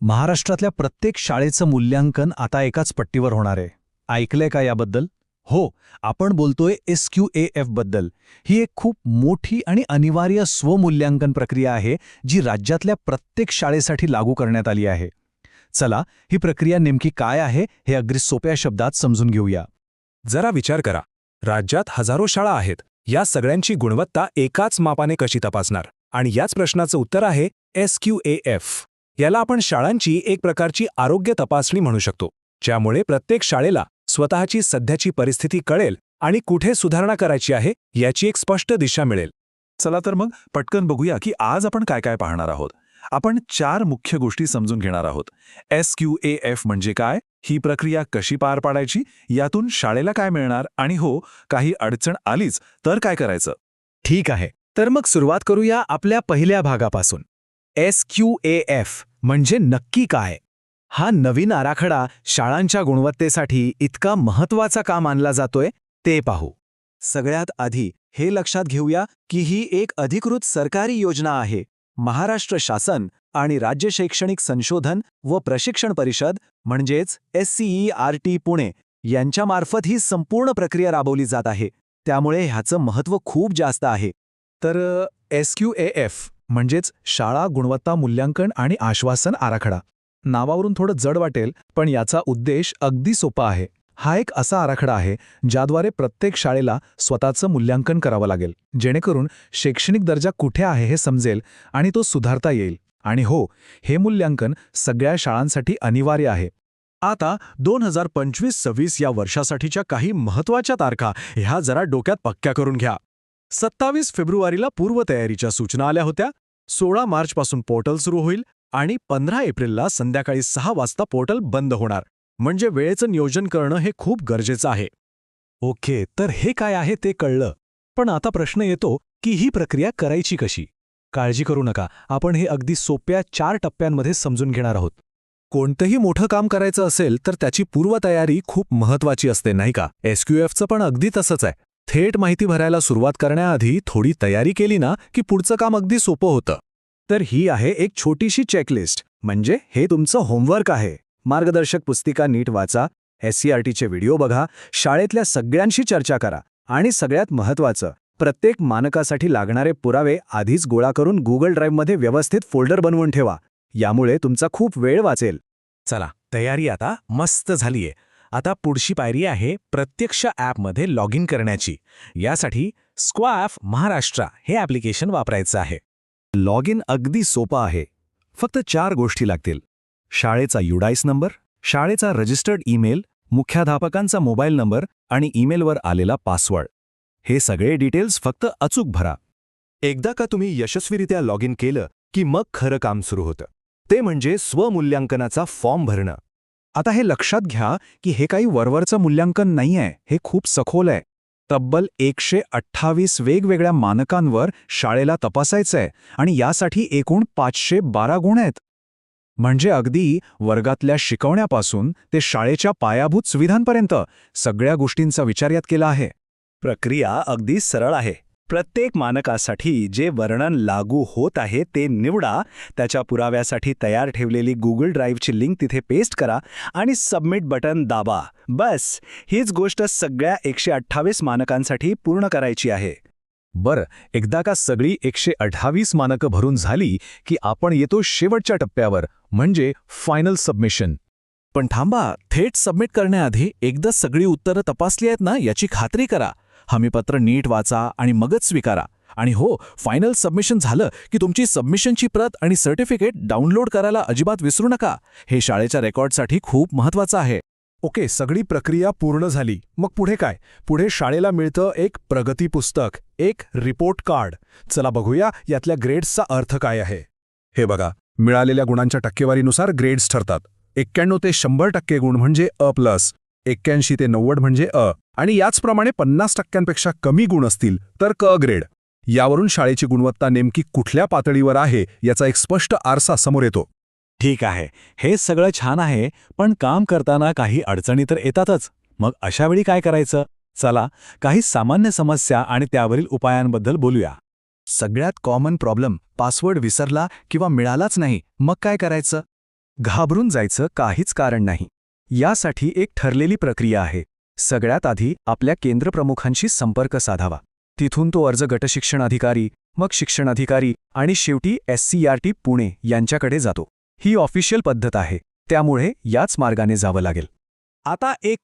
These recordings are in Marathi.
महाराष्ट्रातल्या प्रत्येक शाळेचं मूल्यांकन आता एकाच पट्टीवर होणार आहे. ऐकलंय का याबद्दल? हो, आपण बोलतोय SQAF बद्दल. ही एक खूप मोठी आणि अनिवार्य स्वमूल्यांकन प्रक्रिया आहे, जी राज्यातल्या प्रत्येक शाळेसाठी लागू करण्यात आली आहे. चला, ही प्रक्रिया नेमकी काय आहे हे अगदी सोप्या शब्दात समजून घेऊया. जरा विचार करा, राज्यात हजारो शाळा आहेत. या सगळ्यांची गुणवत्ता एकाच मापाने कशी तपासणार? आणि याच प्रश्नाचं उत्तर आहे SQAF. याला आपण शाळांची एक प्रकारची आरोग्य तपासणी म्हणू शकतो, ज्यामुळे प्रत्येक शाळेला स्वतःची सध्याची परिस्थिती कळेल आणि कुठे सुधारणा करायची आहे याची एक स्पष्ट दिशा मिळेल. चला तर मग पटकन बघूया की आज आपण काय काय पाहणार आहोत. आपण 4 मुख्य गोष्टी समजून घेणार आहोत. SQAF म्हणजे काय, ही प्रक्रिया कशी पार पाडायची, यातून शाळेला काय मिळणार, आणि हो, काही अडचण आलीच तर काय करायचं. ठीक आहे, तर मग सुरुवात करूया आपल्या पहिल्या भागापासून. SQAF म्हणजे नक्की काय? हा नवीन आराखडा शाळांच्या गुणवत्तेसाठी इतका महत्त्वाचा का मानला जातोय ते पाहू. सगळ्यात आधी हे लक्षात घेऊया की ही एक अधिकृत सरकारी योजना आहे. महाराष्ट्र शासन आणि राज्य शैक्षणिक संशोधन व प्रशिक्षण परिषद म्हणजेच SCERT पुणे यांच्यामार्फत ही संपूर्ण प्रक्रिया राबवली जात आहे. त्यामुळे ह्याचं महत्त्व खूप जास्त आहे. तर SQAF म्हणजेच शाळा गुणवत्ता मूल्यांकन आणि आश्वासन आराखडा. नावावरून थोडं जड वाटेल, पण याचा उद्देश अगदी सोपा आहे. हा एक असा आराखडा आहे ज्याद्वारे प्रत्येक शाळेला स्वतःचं मूल्यांकन करावं लागेल, जेणेकरून शैक्षणिक दर्जा कुठे आहे हे समजेल आणि तो सुधारता येईल. आणि हो, हे मूल्यांकन सगळ्या शाळांसाठी अनिवार्य आहे. आता 2025-26 या वर्षासाठीच्या काही महत्त्वाच्या तारखा ह्या जरा डोक्यात पक्क्या करून घ्या. 27 फेब्रुवारीला पूर्वतयारीच्या सूचना आल्या होत्या. 16 मार्चपासून पोर्टल सुरू होईल आणि 15 एप्रिलला संध्याकाळी 6 वाजता पोर्टल बंद होणार. म्हणजे वेळेचं नियोजन करणं हे खूप गरजेचं आहे. ओके, तर हे काय आहे ते कळलं. पण आता प्रश्न येतो की ही प्रक्रिया करायची कशी? काळजी करू नका, आपण हे अगदी सोप्या 4 टप्प्यांमध्ये समजून घेणार आहोत. कोणतंही मोठं काम करायचं असेल तर त्याची पूर्वतयारी खूप महत्त्वाची असते, नाही का? SQAFचं पण अगदी तसंच आहे. थेट माहिती भरायला सुरुवात करण्याआधी थोडी तयारी केली ना की पुढचं काम अगदी सोपं होतं. तर ही आहे एक छोटीशी चेकलिस्ट, म्हणजे हे तुमचं होमवर्क आहे. मार्गदर्शक पुस्तिका नीट वाचा, SCERTचे व्हिडिओ बघा, शाळेतल्या सगळ्यांशी चर्चा करा आणि सगळ्यात महत्त्वाचं, प्रत्येक मानकासाठी लागणारे पुरावे आधीच गोळा करून Google ड्राईव्हमध्ये व्यवस्थित फोल्डर बनवून ठेवा. यामुळे तुमचा खूप वेळ वाचेल. चला, तयारी आता मस्त झालीये. आता पुढची पायरी आहे प्रत्यक्ष ॲपमध्ये लॉग इन करण्याची. यासाठी SQAF महाराष्ट्र हे ॲप्लिकेशन वापरायचं आहे. लॉग इन अगदी सोपं आहे. फक्त 4 गोष्टी लागतील: शाळेचा UDIS नंबर, शाळेचा रजिस्टर्ड ईमेल, मुख्याध्यापकांचा मोबाईल नंबर आणि ईमेलवर आलेला पासवर्ड. हे सगळे डिटेल्स फक्त अचूक भरा. एकदा का तुम्ही यशस्वीरित्या लॉग इन केलं की मग खरं काम सुरू होतं, ते म्हणजे स्वमूल्यांकनाचा फॉर्म भरणं. आता हे लक्षात घ्या की हे काही वरवरचं मूल्यांकन नाहीये, हे खूप सखोल आहे. तब्बल 128 वेगवेगळ्या मानकांवर शाळेला तपासायचंय आणि यासाठी एकूण 512 गुण आहेत. म्हणजे अगदी वर्गातल्या शिकवण्यापासून ते शाळेच्या पायाभूत सुविधांपर्यंत सगळ्या गोष्टींचा विचार यात केला आहे. प्रक्रिया अगदी सरळ आहे. प्रत्येक मानकासाठी जे वर्णन लागू होत आहे ते निवडा, त्याच्या पुराव्यासाठी तयार ठेवलेली Google ड्राईव्हची लिंक तिथे पेस्ट करा आणि सबमिट बटन दाबा. बस, हीच गोष्ट सगळ्या 128 मानकांसाठी पूर्ण करायची आहे. बरं, एकदा का सगळी 128 मानकं भरून झाली की आपण येतो शेवटच्या टप्प्यावर, म्हणजे फायनल सबमिशन. पण थांबा, थेट सबमिट करण्याआधी एकदा सगळी उत्तरं तपासली आहेत ना याची खात्री करा. हमीपत्र नीट वाचा आणि मगच स्वीकारा. आणि हो, फायनल सबमिशन झालं की तुमची सबमिशनची प्रत आणि सर्टिफिकेट डाउनलोड करायला अजिबात विसरू नका. हे शाळेच्या रेकॉर्डसाठी खूप महत्त्वाचं आहे. ओके, सगळी प्रक्रिया पूर्ण झाली. मग पुढे काय? पुढे शाळेला मिळतं एक प्रगती पुस्तक, एक रिपोर्ट कार्ड. चला बघूया यातल्या ग्रेड्सचा अर्थ काय आहे. हे बघा, मिळालेल्या गुणांच्या टक्केवारीनुसार ग्रेड्स ठरतात. 91 ते 100% गुण म्हणजे A+, 81 ते 90 म्हणजे अ, आणि याचप्रमाणे 50% कमी गुण असतील तर क ग्रेड. यावरून शाळेची गुणवत्ता नेमकी कुठल्या पातळीवर आहे याचा एक स्पष्ट आरसा समोर येतो. ठीक आहे, हे सगळं छान आहे, पण काम करताना काही अडचणी तर येतातच. मग अशा वेळी काय करायचं? चला, काही सामान्य समस्या आणि त्यावरील उपायांबद्दल बोलूया. सगळ्यात कॉमन प्रॉब्लेम, पासवर्ड विसरला किंवा मिळालाच नाही, मग काय करायचं? घाबरून जायचं काहीच कारण नाही. यासाठी एक ठरलेली प्रक्रिया आहे. सगळ्यात आधी आपल्या केंद्रप्रमुखांशी संपर्क साधावा. तिथून तो अर्ज गटशिक्षण अधिकारी, मग शिक्षण अधिकारी आणि शेवटी SCERT पुणे यांच्याकडे जातो. ही ऑफिशियल पद्धत आहे, त्यामुळे याच मार्गाने जावं लागेल. आता एक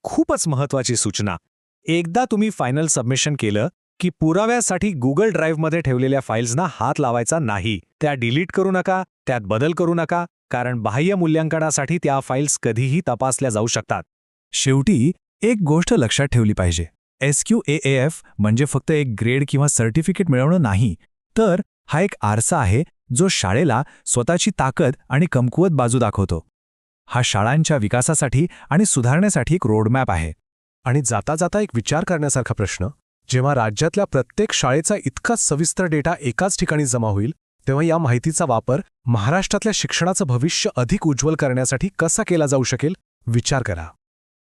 खूपच महत्वाची सूचना. एकदा तुम्ही फायनल सबमिशन केलं की पुराव्यासाठी गुगल ड्राईव्हमध्ये ठेवलेल्या फाईल्सना हात लावायचा नाही. त्या डिलीट करू नका, त्यात बदल करू नका, कारण बाह्य मूल्यांकनासाठी त्या फाईल्स कधीही तपासल्या जाऊ शकतात. शेवटी एक गोष्ट लक्षात ठेवली पाहिजे. SQAAF म्हणजे फक्त एक ग्रेड किंवा सर्टिफिकेट मिळवणं नाही, तर हा एक आरसा आहे जो शाळेला स्वतःची ताकद आणि कमकुवत बाजू दाखवतो. हा शाळांच्या विकासासाठी आणि सुधारण्यासाठी एक रोडमॅप आहे. आणि जाता जाता एक विचार करण्यासारखा प्रश्न, जेव्हा राज्यातल्या प्रत्येक शाळेचा इतका सविस्तर डेटा एकाच ठिकाणी जमा होईल, तेव्हा या माहितीचा वापर महाराष्ट्रातल्या शिक्षणाचं भविष्य अधिक उज्ज्वल करण्यासाठी कसा केला जाऊ शकेल, विचार करा.